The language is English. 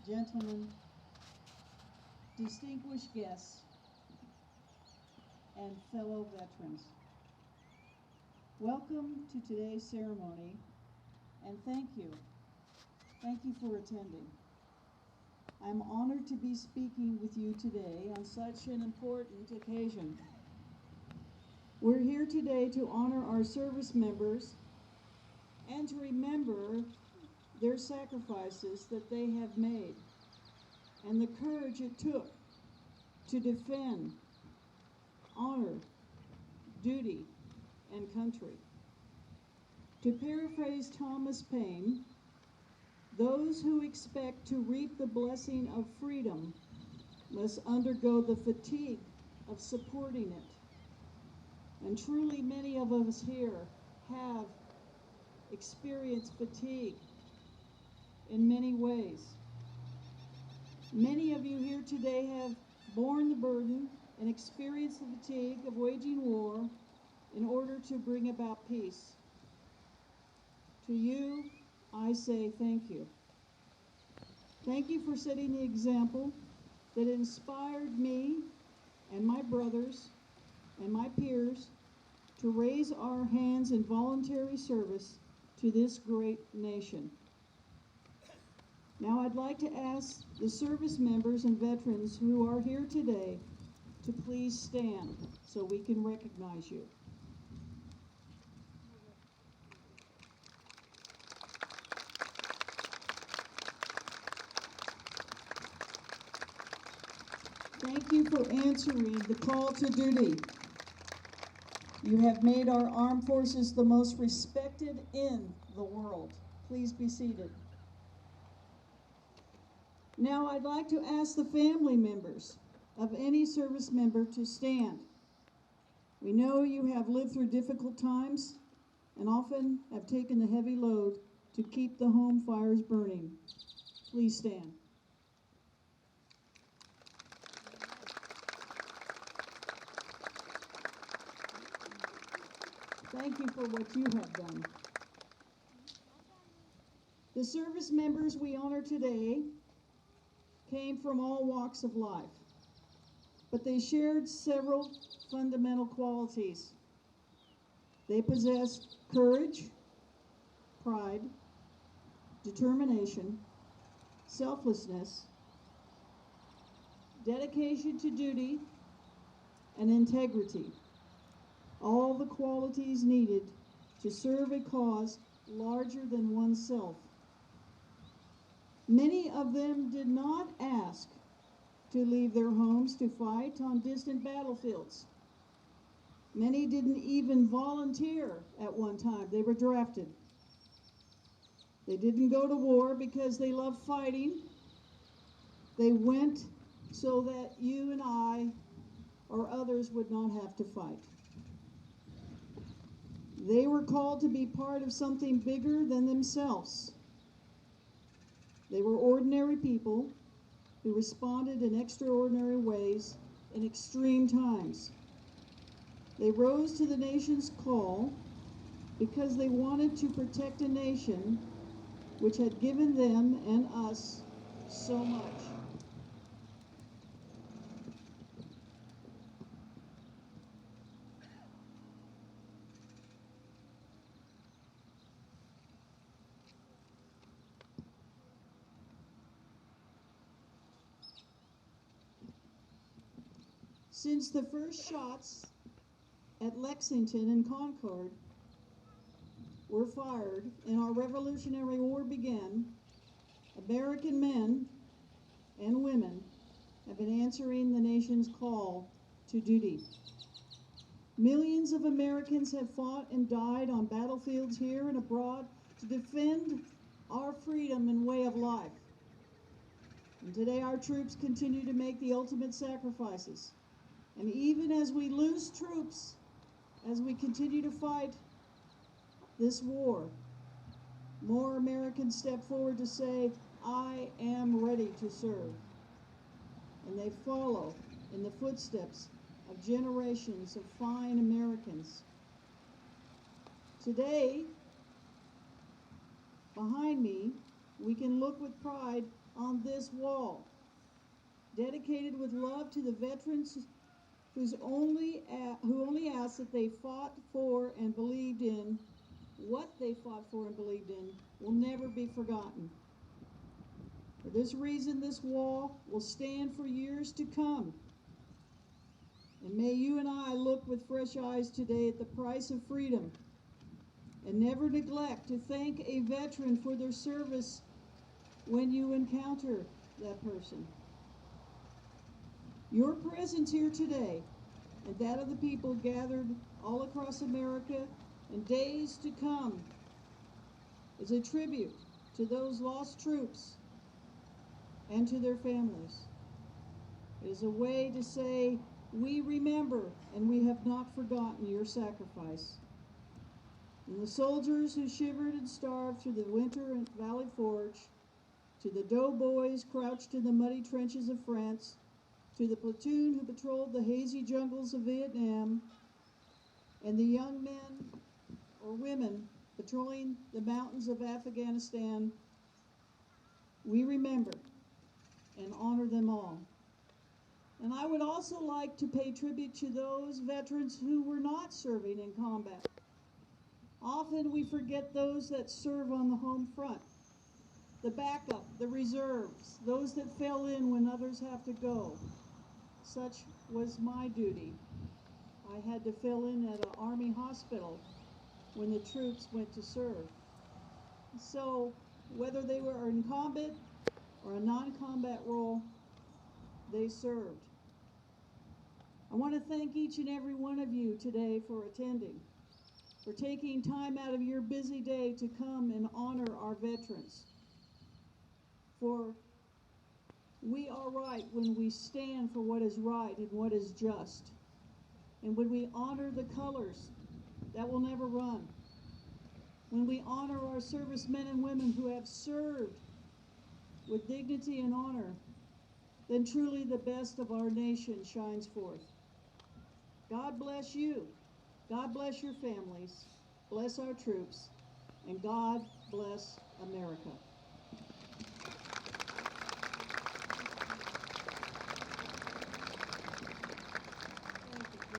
gentlemen, distinguished guests, and fellow veterans. Welcome to today's ceremony, and thank you. Thank you for attending. I'm honored to be speaking with you today on such an important occasion. We're here today to honor our service members and to remember their sacrifices that they have made and the courage it took to defend, honor, duty, and country. To paraphrase Thomas Paine, those who expect to reap the blessing of freedom must undergo the fatigue of supporting it. And truly many of us here have experienced fatigue in many ways. Many of you here today have borne the burden and experienced the fatigue of waging war in order to bring about peace. To you, I say thank you. Thank you for setting the example that inspired me and my brothers and my peers to raise our hands in voluntary service to this great nation. Now I'd like to ask the service members and veterans who are here today to please stand so we can recognize you. Thank you for answering the call to duty. You have made our armed forces the most respected in the world. Please be seated. Now I'd like to ask the family members of any service member to stand. We know you have lived through difficult times and often have taken the heavy load to keep the home fires burning. Please stand. Thank you for what you have done. The service members we honor today came from all walks of life, but they shared several fundamental qualities. They possessed courage, pride, determination, selflessness, dedication to duty, and integrity. All the qualities needed to serve a cause larger than oneself. Many of them did not ask to leave their homes to fight on distant battlefields. Many didn't even volunteer at one time. They were drafted. They didn't go to war because they loved fighting. They went so that you and I or others would not have to fight. They were called to be part of something bigger than themselves. They were ordinary people who responded in extraordinary ways in extreme times. They rose to the nation's call because they wanted to protect a nation which had given them and us so much. Since the first shots at Lexington and Concord were fired and our Revolutionary War began, American men and women have been answering the nation's call to duty. Millions of Americans have fought and died on battlefields here and abroad to defend our freedom and way of life. And today our troops continue to make the ultimate sacrifices. And even as we lose troops, as we continue to fight this war, more Americans step forward to say, I am ready to serve. And they follow in the footsteps of generations of fine Americans. Today, behind me, we can look with pride on this wall, dedicated with love to the veterans who only ask that they fought for and believed in what they fought for and believed in will never be forgotten. For this reason, this wall will stand for years to come. And may you and I look with fresh eyes today at the price of freedom and never neglect to thank a veteran for their service when you encounter that person. Your presence here today and that of the people gathered all across America in days to come is a tribute to those lost troops and to their families. It is a way to say, we remember and we have not forgotten your sacrifice. And the soldiers who shivered and starved through the winter at Valley Forge, to the doughboys crouched in the muddy trenches of France, to the platoon who patrolled the hazy jungles of Vietnam, and the young men or women patrolling the mountains of Afghanistan, we remember and honor them all. And I would also like to pay tribute to those veterans who were not serving in combat. Often we forget those that serve on the home front, the backup, the reserves, those that fill in when others have to go. Such was my duty. I had to fill in at an Army hospital when the troops went to serve. So whether they were in combat or a non-combat role, they served. I want to thank each and every one of you today for attending, for taking time out of your busy day to come and honor our veterans. For we are right when we stand for what is right and what is just. And when we honor the colors that will never run. When we honor our servicemen and women who have served with dignity and honor, then truly the best of our nation shines forth. God bless you. God bless your families. Bless our troops. And God bless America.